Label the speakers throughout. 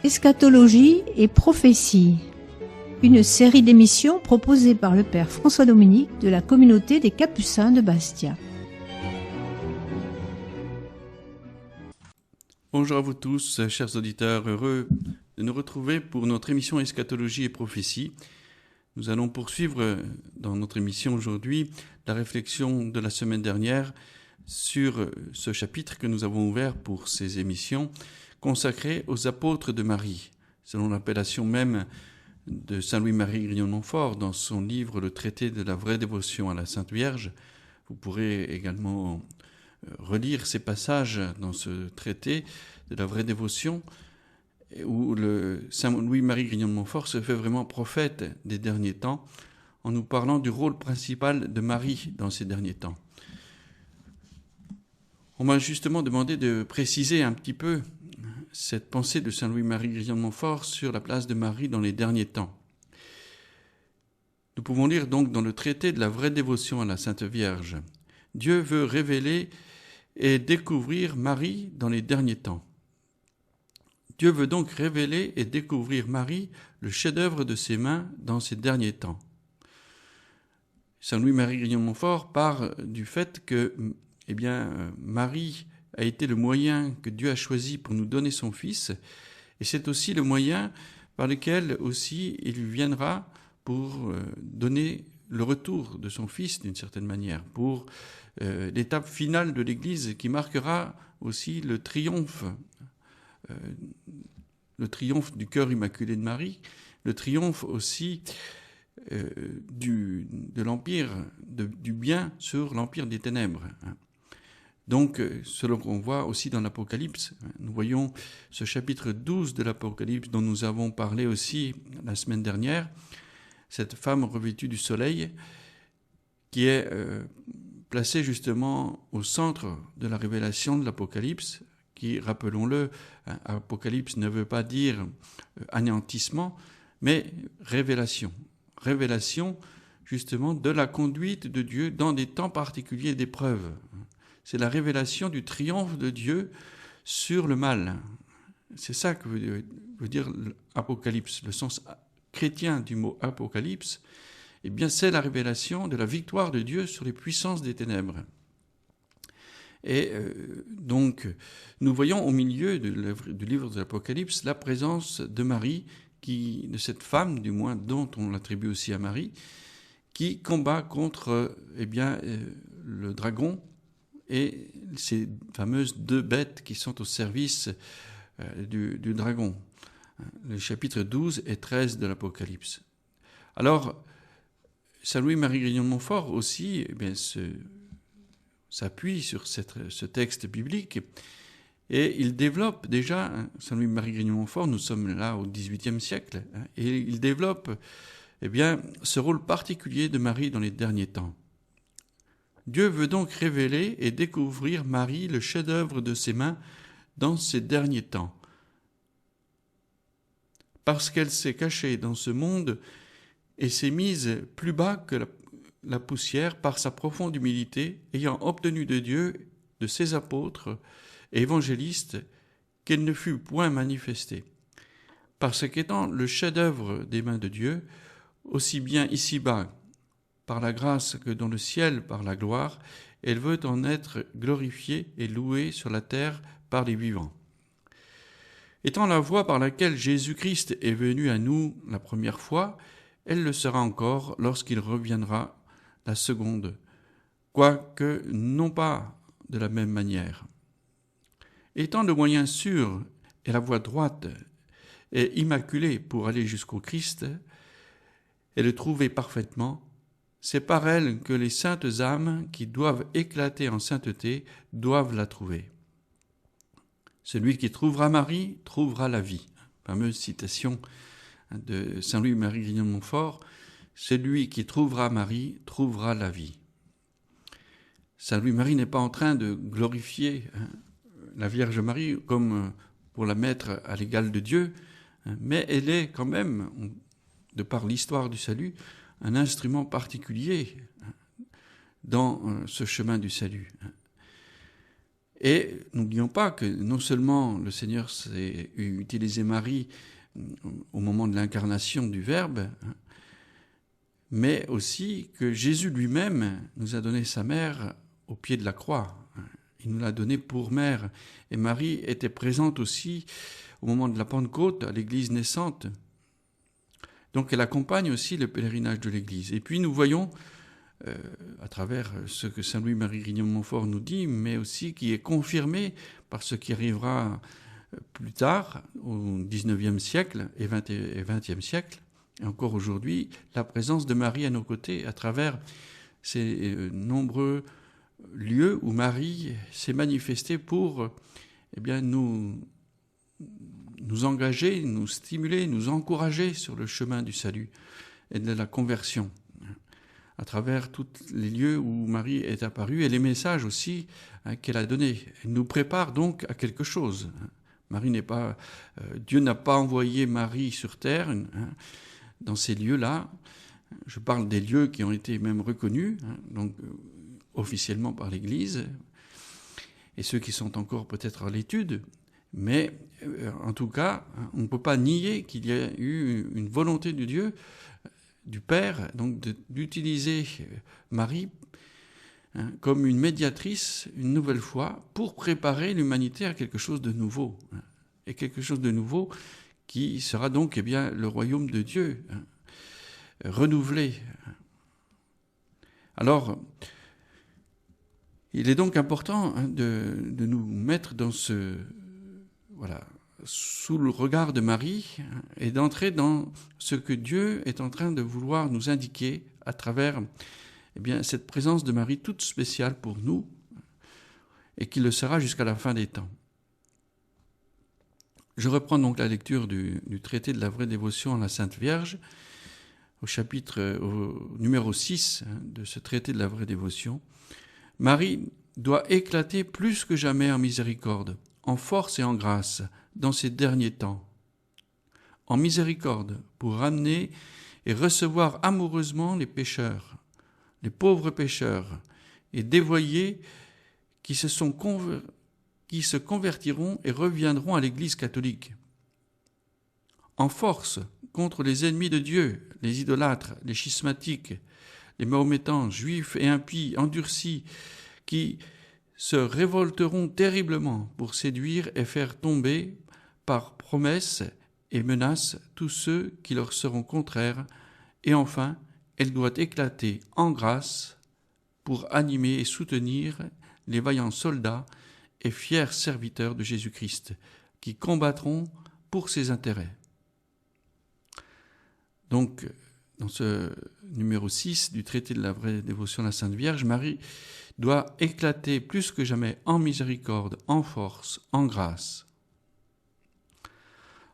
Speaker 1: Eschatologie et prophétie, une série d'émissions proposée par le Père François Dominique de la communauté des Capucins de Bastia.
Speaker 2: Bonjour à vous tous, chers auditeurs, heureux de nous retrouver pour notre émission Eschatologie et prophétie. Nous allons poursuivre dans notre émission aujourd'hui la réflexion de la semaine dernière sur ce chapitre que nous avons ouvert pour ces émissions consacré aux apôtres de Marie, selon l'appellation même de Saint Louis-Marie Grignon de Montfort dans son livre Le traité de la vraie dévotion à la Sainte Vierge. Vous pourrez également relire ces passages dans ce traité de la vraie dévotion où le Saint Louis-Marie Grignon de Montfort se fait vraiment prophète des derniers temps en nous parlant du rôle principal de Marie dans ces derniers temps. On m'a justement demandé de préciser un petit peu cette pensée de Saint Louis-Marie Grignon de Montfort sur la place de Marie dans les derniers temps. Nous pouvons lire donc dans le traité de la vraie dévotion à la Sainte Vierge, Dieu veut révéler et découvrir Marie dans les derniers temps. Dieu veut donc révéler et découvrir Marie, le chef-d'œuvre de ses mains, dans ces derniers temps. Saint Louis-Marie Grignon de Montfort part du fait que Marie a été le moyen que Dieu a choisi pour nous donner son Fils, et c'est aussi le moyen par lequel aussi il viendra pour donner le retour de son Fils d'une certaine manière, pour l'étape finale de l'Église qui marquera aussi le triomphe du cœur immaculé de Marie, le triomphe aussi de l'empire du bien sur l'empire des ténèbres. Donc, selon qu'on voit aussi dans l'Apocalypse, nous voyons ce chapitre 12 de l'Apocalypse dont nous avons parlé aussi la semaine dernière, cette femme revêtue du soleil qui est placée justement au centre de la révélation de l'Apocalypse, qui, rappelons-le, Apocalypse ne veut pas dire anéantissement, mais révélation. Révélation justement de la conduite de Dieu dans des temps particuliers d'épreuve. C'est la révélation du triomphe de Dieu sur le mal. C'est ça que veut dire l'Apocalypse. Le sens chrétien du mot Apocalypse, eh bien, c'est la révélation de la victoire de Dieu sur les puissances des ténèbres. Et donc, nous voyons au milieu du livre de l'Apocalypse la présence de Marie, de cette femme, du moins, dont on l'attribue aussi à Marie, qui combat contre le dragon, et ces fameuses deux bêtes qui sont au service du dragon. Les chapitres 12 et 13 de l'Apocalypse. Alors, Saint Louis-Marie Grignon de Montfort aussi s'appuie sur ce texte biblique et il développe déjà, Saint Louis-Marie Grignon de Montfort, nous sommes là au XVIIIe siècle, et il développe ce rôle particulier de Marie dans les derniers temps. Dieu veut donc révéler et découvrir Marie, le chef-d'œuvre de ses mains, dans ces derniers temps. Parce qu'elle s'est cachée dans ce monde et s'est mise plus bas que la poussière par sa profonde humilité, ayant obtenu de Dieu, de ses apôtres et évangélistes, qu'elle ne fût point manifestée. Parce qu'étant le chef-d'œuvre des mains de Dieu, aussi bien ici-bas, par la grâce que dans le ciel par la gloire, elle veut en être glorifiée et louée sur la terre par les vivants. Étant la voie par laquelle Jésus-Christ est venu à nous la première fois, elle le sera encore lorsqu'il reviendra la seconde, quoique non pas de la même manière. Étant le moyen sûr et la voie droite et immaculée pour aller jusqu'au Christ et le trouver parfaitement, c'est par elle que les saintes âmes qui doivent éclater en sainteté doivent la trouver. Celui qui trouvera Marie trouvera la vie. Fameuse citation de Saint Louis-Marie Grignon de Montfort. Celui qui trouvera Marie trouvera la vie. Saint Louis-Marie n'est pas en train de glorifier la Vierge Marie comme pour la mettre à l'égal de Dieu, mais elle est quand même, de par l'histoire du salut, un instrument particulier dans ce chemin du salut. Et n'oublions pas que non seulement le Seigneur s'est utilisé Marie au moment de l'incarnation du Verbe, mais aussi que Jésus lui-même nous a donné sa mère au pied de la croix. Il nous l'a donnée pour mère. Et Marie était présente aussi au moment de la Pentecôte à l'Église naissante. Donc elle accompagne aussi le pèlerinage de l'Église. Et puis nous voyons, à travers ce que Saint Louis-Marie Grignon-Montfort nous dit, mais aussi qui est confirmé par ce qui arrivera plus tard, au XIXe siècle et XXe siècle, et encore aujourd'hui, la présence de Marie à nos côtés, à travers ces nombreux lieux où Marie s'est manifestée pour nous engager, nous stimuler, nous encourager sur le chemin du salut et de la conversion, à travers tous les lieux où Marie est apparue et les messages aussi qu'elle a donnés. Elle nous prépare donc à quelque chose. Dieu n'a pas envoyé Marie sur terre dans ces lieux-là. Je parle des lieux qui ont été même reconnus, donc officiellement par l'Église, et ceux qui sont encore peut-être à l'étude. Mais en tout cas, on ne peut pas nier qu'il y a eu une volonté de Dieu, du Père, donc d'utiliser Marie comme une médiatrice, une nouvelle fois, pour préparer l'humanité à quelque chose de nouveau. Et quelque chose de nouveau qui sera donc le royaume de Dieu, renouvelé. Alors, il est donc important de nous mettre dans sous le regard de Marie et d'entrer dans ce que Dieu est en train de vouloir nous indiquer à travers cette présence de Marie toute spéciale pour nous et qui le sera jusqu'à la fin des temps. Je reprends donc la lecture du traité de la vraie dévotion à la Sainte Vierge, au numéro 6 de ce traité de la vraie dévotion. Marie doit éclater plus que jamais en miséricorde, en force et en grâce, dans ces derniers temps. En miséricorde, pour ramener et recevoir amoureusement les pécheurs, les pauvres pécheurs, et dévoyés qui se convertiront et reviendront à l'Église catholique. En force contre les ennemis de Dieu, les idolâtres, les schismatiques, les mahométans, juifs et impies, endurcis, qui se révolteront terriblement pour séduire et faire tomber par promesses et menaces tous ceux qui leur seront contraires. Et enfin, elle doit éclater en grâce pour animer et soutenir les vaillants soldats et fiers serviteurs de Jésus-Christ, qui combattront pour ses intérêts. Donc, dans ce numéro 6 du traité de la vraie dévotion à la Sainte Vierge, Marie doit éclater plus que jamais en miséricorde, en force, en grâce.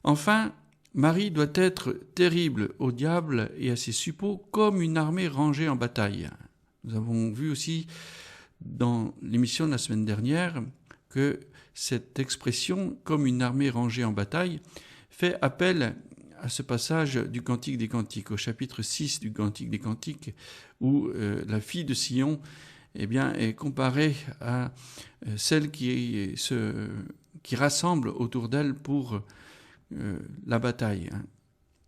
Speaker 2: Enfin, Marie doit être terrible au diable et à ses suppôts comme une armée rangée en bataille. Nous avons vu aussi dans l'émission de la semaine dernière que cette expression « comme une armée rangée en bataille » fait appel à ce passage du Cantique des Cantiques, au chapitre 6 du Cantique des Cantiques, où la fille de Sion est comparée à celle qui rassemble autour d'elle pour la bataille.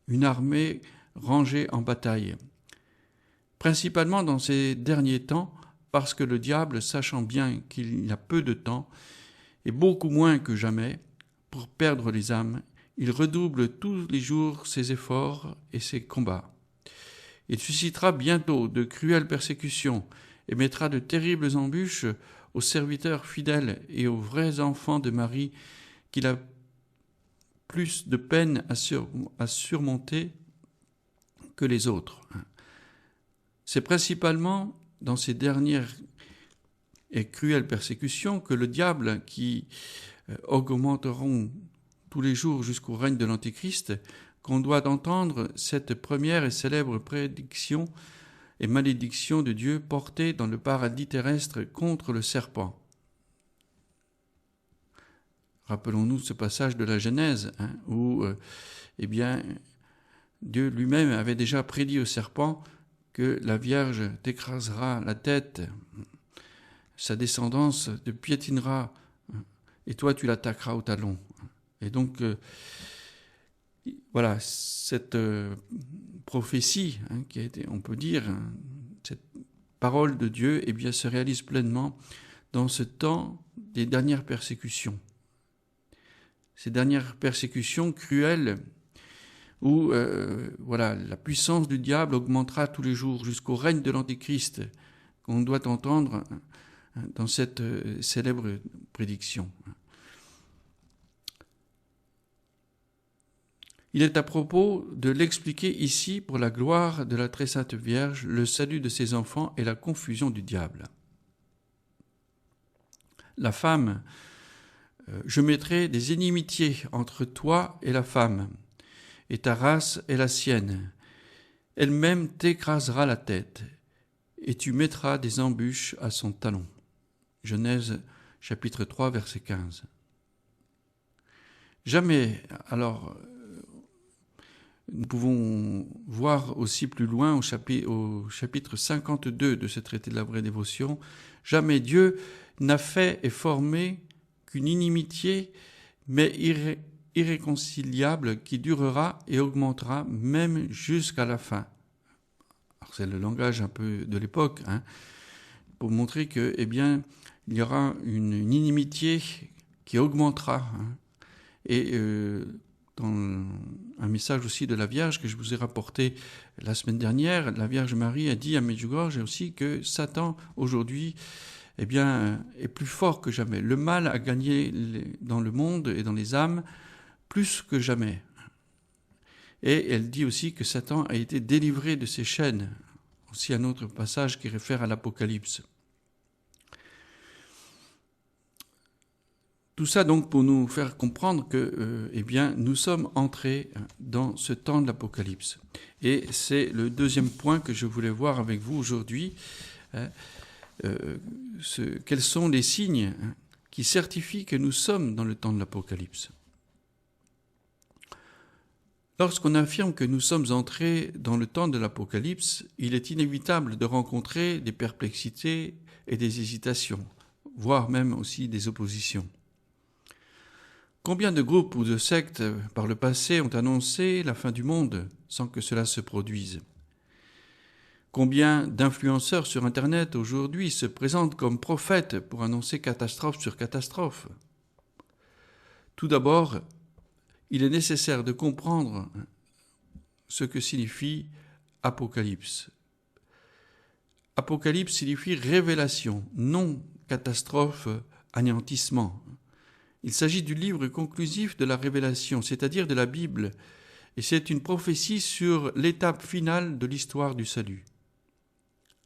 Speaker 2: Une armée rangée en bataille. Principalement dans ces derniers temps, parce que le diable, sachant bien qu'il a peu de temps, et beaucoup moins que jamais, pour perdre les âmes, il redouble tous les jours ses efforts et ses combats. Il suscitera bientôt de cruelles persécutions et mettra de terribles embûches aux serviteurs fidèles et aux vrais enfants de Marie qu'il a plus de peine à surmonter que les autres. C'est principalement dans ces dernières et cruelles persécutions que le diable, qui augmenteront tous les jours jusqu'au règne de l'Antéchrist, qu'on doit entendre cette première et célèbre prédiction et malédiction de Dieu portée dans le paradis terrestre contre le serpent. Rappelons-nous ce passage de la Genèse, où Dieu lui-même avait déjà prédit au serpent que la Vierge t'écrasera la tête, sa descendance te piétinera et toi tu l'attaqueras au talon. Et donc, voilà, cette prophétie, qui a été, on peut dire, cette parole de Dieu, eh bien, se réalise pleinement dans ce temps des dernières persécutions. Ces dernières persécutions cruelles où voilà, la puissance du diable augmentera tous les jours jusqu'au règne de l'Antéchrist qu'on doit entendre dans cette célèbre prédiction. Il est à propos de l'expliquer ici pour la gloire de la très sainte Vierge, le salut de ses enfants et la confusion du diable. La femme, je mettrai des inimitiés entre toi et la femme, et ta race et la sienne. Elle-même t'écrasera la tête, et tu mettras des embûches à son talon. Genèse chapitre 3, verset 15. Jamais, alors, nous pouvons voir aussi plus loin au chapitre 52 de ce traité de la vraie dévotion, jamais Dieu n'a fait et formé qu'une inimitié, mais irréconciliable, qui durera et augmentera même jusqu'à la fin. Alors c'est le langage un peu de l'époque, pour montrer que, eh bien, il y aura une inimitié qui augmentera. Et dans un message aussi de la Vierge que je vous ai rapporté la semaine dernière, la Vierge Marie a dit à Medjugorje aussi que Satan aujourd'hui, eh bien, est plus fort que jamais. Le mal a gagné dans le monde et dans les âmes plus que jamais. Et elle dit aussi que Satan a été délivré de ses chaînes. Aussi un autre passage qui réfère à l'Apocalypse. Tout ça donc pour nous faire comprendre que eh bien, nous sommes entrés dans ce temps de l'Apocalypse. Et c'est le deuxième point que je voulais voir avec vous aujourd'hui. Quels sont les signes qui certifient que nous sommes dans le temps de l'Apocalypse? Lorsqu'on affirme que nous sommes entrés dans le temps de l'Apocalypse, il est inévitable de rencontrer des perplexités et des hésitations, voire même aussi des oppositions. Combien de groupes ou de sectes par le passé ont annoncé la fin du monde sans que cela se produise? Combien d'influenceurs sur Internet aujourd'hui se présentent comme prophètes pour annoncer catastrophe sur catastrophe? Tout d'abord, il est nécessaire de comprendre ce que signifie Apocalypse. Apocalypse signifie révélation, non catastrophe, anéantissement. Il s'agit du livre conclusif de la révélation, c'est-à-dire de la Bible, et c'est une prophétie sur l'étape finale de l'histoire du salut.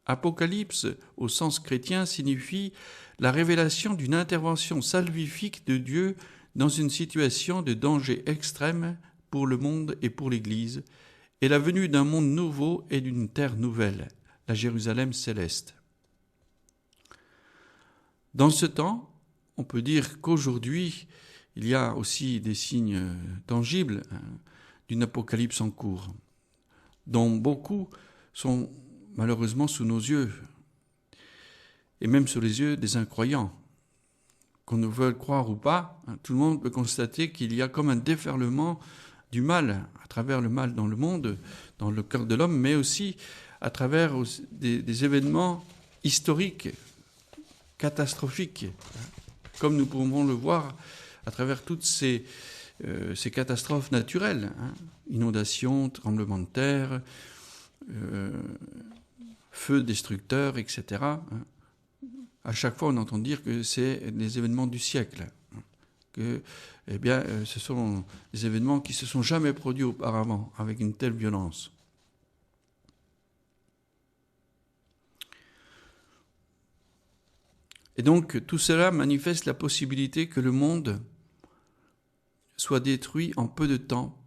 Speaker 2: Apocalypse, au sens chrétien, signifie la révélation d'une intervention salvifique de Dieu dans une situation de danger extrême pour le monde et pour l'Église, et la venue d'un monde nouveau et d'une terre nouvelle, la Jérusalem céleste. Dans ce temps, on peut dire qu'aujourd'hui, il y a aussi des signes tangibles d'une apocalypse en cours, dont beaucoup sont malheureusement sous nos yeux, et même sous les yeux des incroyants. Qu'on ne veuille croire ou pas, tout le monde peut constater qu'il y a comme un déferlement du mal, à travers le mal dans le monde, dans le cœur de l'homme, mais aussi à travers des événements historiques, catastrophiques, comme nous pouvons le voir à travers toutes ces catastrophes naturelles, inondations, tremblements de terre, feux destructeurs, etc. À chaque fois, on entend dire que c'est les événements du siècle, que eh bien, ce sont des événements qui ne se sont jamais produits auparavant avec une telle violence. Et donc, tout cela manifeste la possibilité que le monde soit détruit en peu de temps,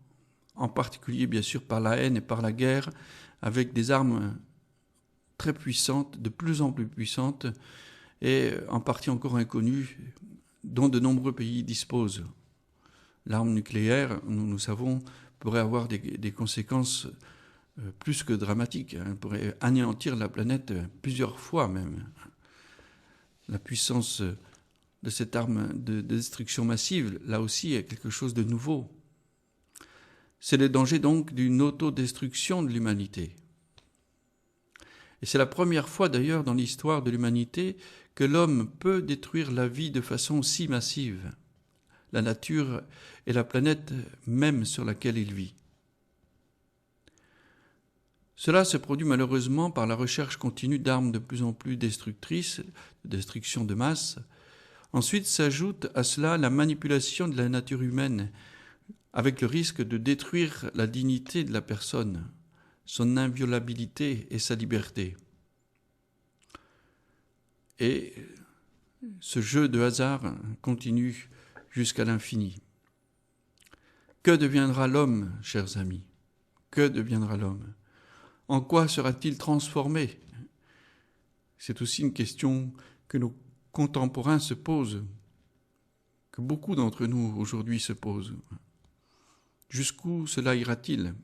Speaker 2: en particulier, bien sûr, par la haine et par la guerre, avec des armes très puissantes, de plus en plus puissantes, et en partie encore inconnues, dont de nombreux pays disposent. L'arme nucléaire, nous savons, pourrait avoir des conséquences plus que dramatiques. Elle pourrait anéantir la planète plusieurs fois même. La puissance de cette arme de destruction massive, là aussi, est quelque chose de nouveau. C'est le danger donc d'une autodestruction de l'humanité. Et c'est la première fois d'ailleurs dans l'histoire de l'humanité que l'homme peut détruire la vie de façon si massive, la nature et la planète même sur laquelle il vit. Cela se produit malheureusement par la recherche continue d'armes de plus en plus destructrices, de destruction de masse. Ensuite s'ajoute à cela la manipulation de la nature humaine, avec le risque de détruire la dignité de la personne, son inviolabilité et sa liberté. Et ce jeu de hasard continue jusqu'à l'infini. Que deviendra l'homme, chers amis? Que deviendra l'homme? En quoi sera-t-il transformé? C'est aussi une question que nos contemporains se posent, que beaucoup d'entre nous aujourd'hui se posent. Jusqu'où cela ira-t-il?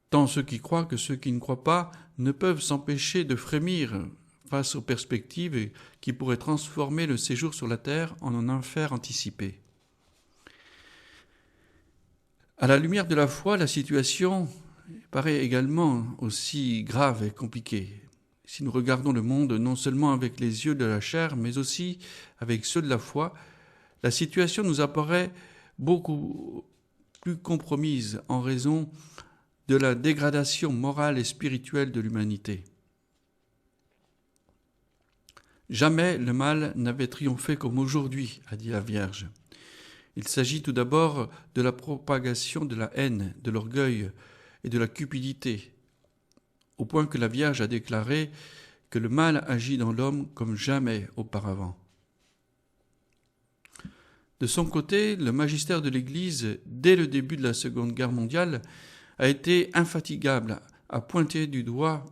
Speaker 2: Tant ceux qui croient que ceux qui ne croient pas ne peuvent s'empêcher de frémir face aux perspectives qui pourraient transformer le séjour sur la terre en un enfer anticipé. À la lumière de la foi, la situation paraît également aussi grave et compliquée. Si nous regardons le monde non seulement avec les yeux de la chair, mais aussi avec ceux de la foi, la situation nous apparaît beaucoup plus compromise en raison de la dégradation morale et spirituelle de l'humanité. Jamais le mal n'avait triomphé comme aujourd'hui, a dit la Vierge. Il s'agit tout d'abord de la propagation de la haine, de l'orgueil et de la cupidité, au point que la Vierge a déclaré que le mal agit dans l'homme comme jamais auparavant. De son côté, le magistère de l'Église, dès le début de la Seconde Guerre mondiale, a été infatigable à pointer du doigt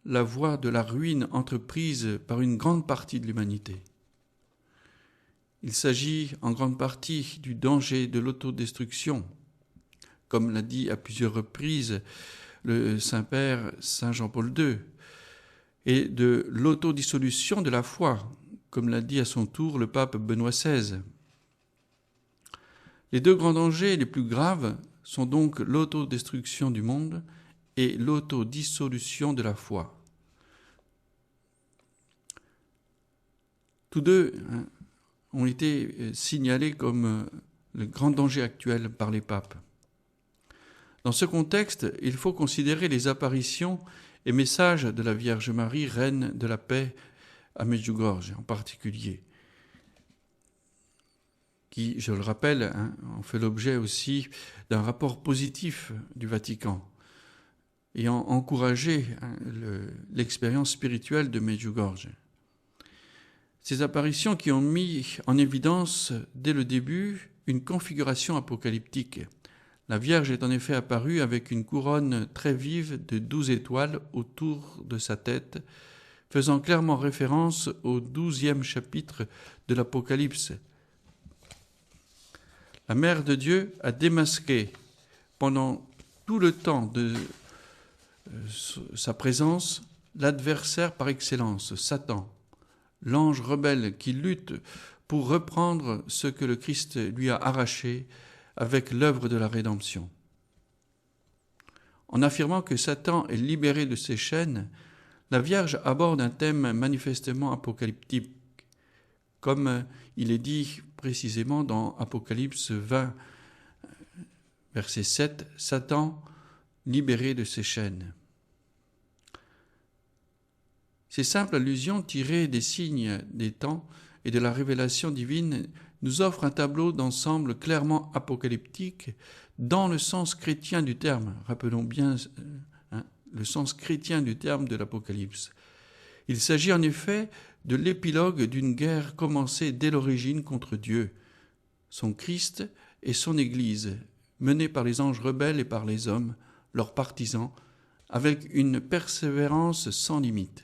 Speaker 2: la voie de la ruine entreprise par une grande partie de l'humanité. Il s'agit en grande partie du danger de l'autodestruction, comme l'a dit à plusieurs reprises le Saint-Père Saint Jean-Paul II, et de l'autodissolution de la foi, comme l'a dit à son tour le pape Benoît XVI. Les deux grands dangers les plus graves sont donc l'autodestruction du monde et l'autodissolution de la foi. Tous deux ont été signalés comme le grand danger actuel par les papes. Dans ce contexte, il faut considérer les apparitions et messages de la Vierge Marie, reine de la paix à Medjugorje en particulier, qui, je le rappelle, ont fait l'objet aussi d'un rapport positif du Vatican, ayant encouragé l'expérience spirituelle de Medjugorje. Ces apparitions qui ont mis en évidence, dès le début, une configuration apocalyptique. La Vierge est en effet apparue avec une couronne très vive de 12 étoiles autour de sa tête, faisant clairement référence au 12e chapitre de l'Apocalypse. La Mère de Dieu a démasqué pendant tout le temps de sa présence l'adversaire par excellence, Satan, l'ange rebelle qui lutte pour reprendre ce que le Christ lui a arraché avec l'œuvre de la rédemption. En affirmant que Satan est libéré de ses chaînes, la Vierge aborde un thème manifestement apocalyptique, comme il est dit précisément dans Apocalypse 20, verset 7, « Satan libéré de ses chaînes ». Ces simples allusions tirées des signes des temps et de la révélation divine nous offrent un tableau d'ensemble clairement apocalyptique dans le sens chrétien du terme. Rappelons bien le sens chrétien du terme de l'Apocalypse. Il s'agit en effet de l'épilogue d'une guerre commencée dès l'origine contre Dieu, son Christ et son Église, menée par les anges rebelles et par les hommes, leurs partisans, avec une persévérance sans limite.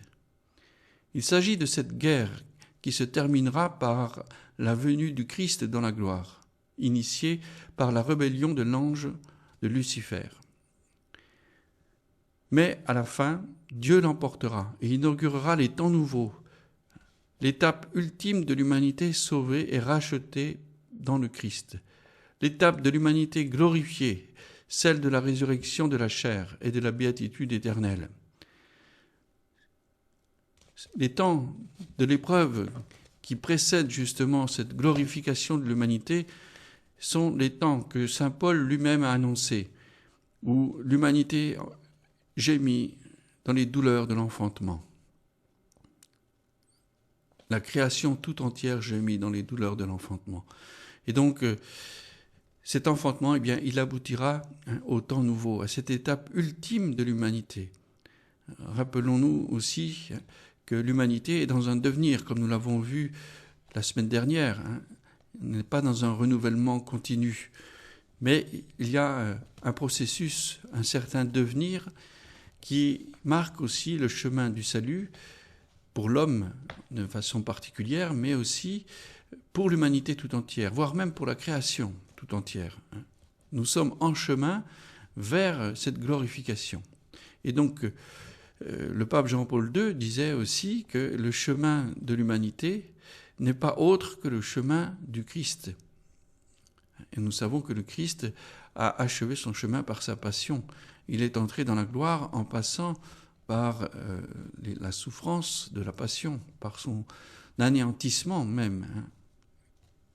Speaker 2: Il s'agit de cette guerre qui se terminera par la venue du Christ dans la gloire, initiée par la rébellion de l'ange de Lucifer. Mais à la fin, Dieu l'emportera et inaugurera les temps nouveaux, l'étape ultime de l'humanité sauvée et rachetée dans le Christ, l'étape de l'humanité glorifiée, celle de la résurrection de la chair et de la béatitude éternelle. Les temps de l'épreuve qui précèdent justement cette glorification de l'humanité sont les temps que saint Paul lui-même a annoncés, où l'humanité gémit dans les douleurs de l'enfantement. La création tout entière gémit dans les douleurs de l'enfantement. Et donc, cet enfantement, eh bien, il aboutira au temps nouveau, à cette étape ultime de l'humanité. Rappelons-nous aussi que l'humanité est dans un devenir, comme nous l'avons vu la semaine dernière. Elle n'est pas dans un renouvellement continu, mais il y a un processus, un certain devenir qui marque aussi le chemin du salut pour l'homme de façon particulière, mais aussi pour l'humanité tout entière, voire même pour la création tout entière. Nous sommes en chemin vers cette glorification. Et donc, le pape Jean-Paul II disait aussi que le chemin de l'humanité n'est pas autre que le chemin du Christ. Et nous savons que le Christ a achevé son chemin par sa passion. Il est entré dans la gloire en passant par la souffrance de la passion, par son anéantissement même,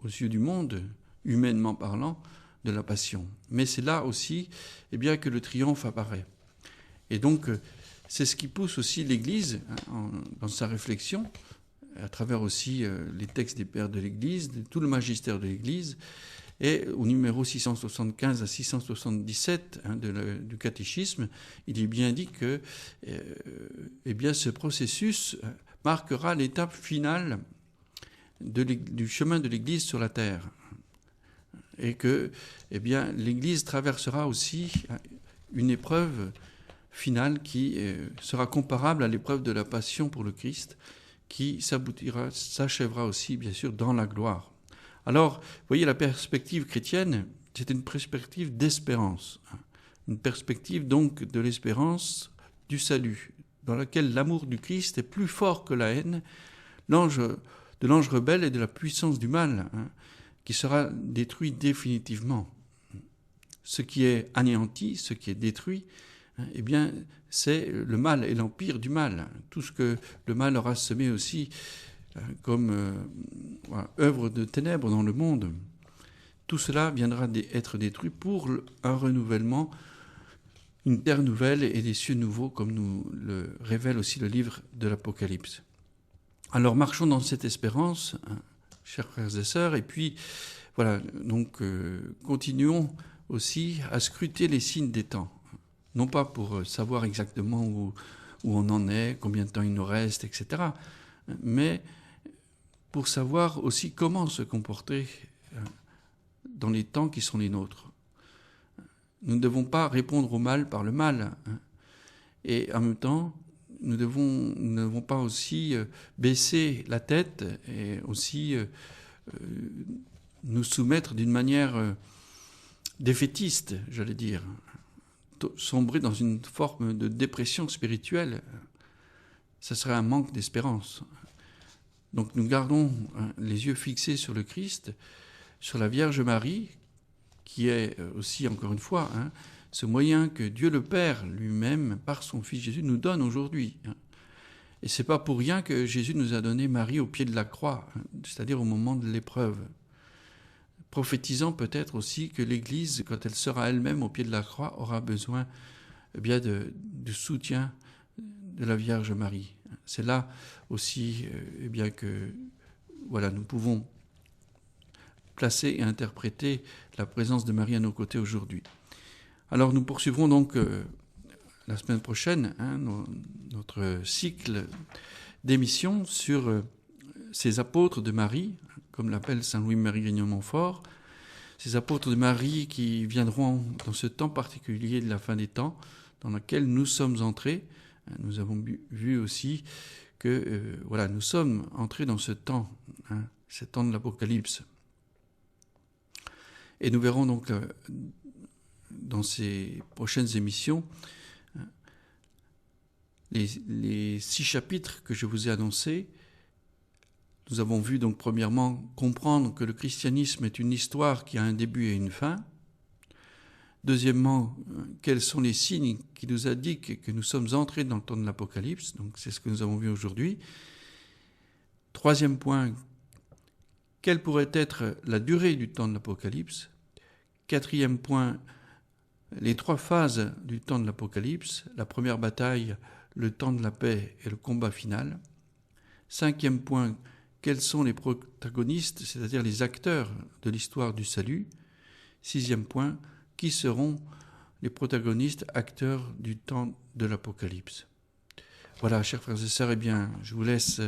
Speaker 2: aux yeux du monde, humainement parlant, de la passion. Mais c'est là aussi bien, que le triomphe apparaît. Et donc, c'est ce qui pousse aussi l'Église dans sa réflexion, à travers aussi les textes des pères de l'Église, de tout le magistère de l'Église, et au numéro 675 à 677 du catéchisme, il est bien dit que bien, ce processus marquera l'étape finale du chemin de l'Église sur la terre. Et que bien, l'Église traversera aussi une épreuve finale qui sera comparable à l'épreuve de la passion pour le Christ, qui s'achèvera aussi, bien sûr, dans la gloire. Alors, vous voyez, la perspective chrétienne, c'est une perspective d'espérance, une perspective donc de l'espérance du salut, dans laquelle l'amour du Christ est plus fort que la haine, de l'ange rebelle et de la puissance du mal, qui sera détruit définitivement. Ce qui est anéanti, ce qui est détruit, eh bien, c'est le mal et l'empire du mal. Tout ce que le mal aura semé aussi comme œuvre de ténèbres dans le monde, tout cela viendra être détruit pour un renouvellement, une terre nouvelle et des cieux nouveaux, comme nous le révèle aussi le livre de l'Apocalypse. Alors marchons dans cette espérance, chers frères et sœurs, et puis voilà, donc continuons aussi à scruter les signes des temps, non pas pour savoir exactement où on en est, combien de temps il nous reste, etc., mais pour savoir aussi comment se comporter dans les temps qui sont les nôtres. Nous ne devons pas répondre au mal par le mal, et en même temps, nous ne devons pas aussi baisser la tête et aussi nous soumettre d'une manière défaitiste, j'allais dire, sombrer dans une forme de dépression spirituelle. Ça serait un manque d'espérance. Donc nous gardons les yeux fixés sur le Christ, sur la Vierge Marie, qui est aussi, encore une fois, ce moyen que Dieu le Père lui-même, par son Fils Jésus, nous donne aujourd'hui. Et c'est pas pour rien que Jésus nous a donné Marie au pied de la croix, c'est-à-dire au moment de l'épreuve. Prophétisant peut-être aussi que l'Église, quand elle sera elle-même au pied de la croix, aura besoin bien du soutien de la Vierge Marie. C'est là aussi bien que voilà, nous pouvons placer et interpréter la présence de Marie à nos côtés aujourd'hui. Alors nous poursuivrons donc la semaine prochaine notre cycle d'émissions sur ces apôtres de Marie, comme l'appelle saint Louis-Marie Grignon-Montfort, ces apôtres de Marie qui viendront dans ce temps particulier de la fin des temps, dans lequel nous sommes entrés. Nous avons vu aussi que voilà, nous sommes entrés dans ce temps de l'Apocalypse. Et nous verrons donc dans ces prochaines émissions les 6 chapitres que je vous ai annoncés Nous avons vu donc premièrement comprendre que le christianisme est une histoire qui a un début et une fin. Deuxièmement, quels sont les signes qui nous indiquent que nous sommes entrés dans le temps de l'Apocalypse. Donc c'est ce que nous avons vu aujourd'hui. Troisième point, quelle pourrait être la durée du temps de l'Apocalypse? Quatrième point, les 3 phases du temps de l'Apocalypse, la première bataille, le temps de la paix et le combat final. Cinquième point, quels sont les protagonistes, c'est-à-dire les acteurs de l'histoire du salut. Sixième point, qui seront les protagonistes, acteurs du temps de l'Apocalypse. Voilà, chers frères et sœurs, eh bien, je vous laisse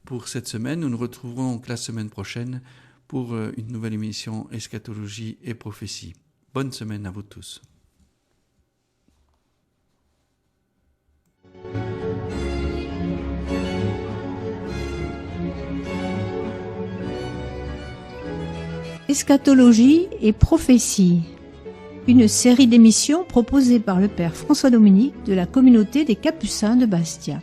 Speaker 2: pour cette semaine. Nous nous retrouverons donc la semaine prochaine pour une nouvelle émission Eschatologie et prophétie. Bonne semaine à vous tous.
Speaker 1: Eschatologie et prophétie, une série d'émissions proposée par le Père François Dominique de la communauté des Capucins de Bastia.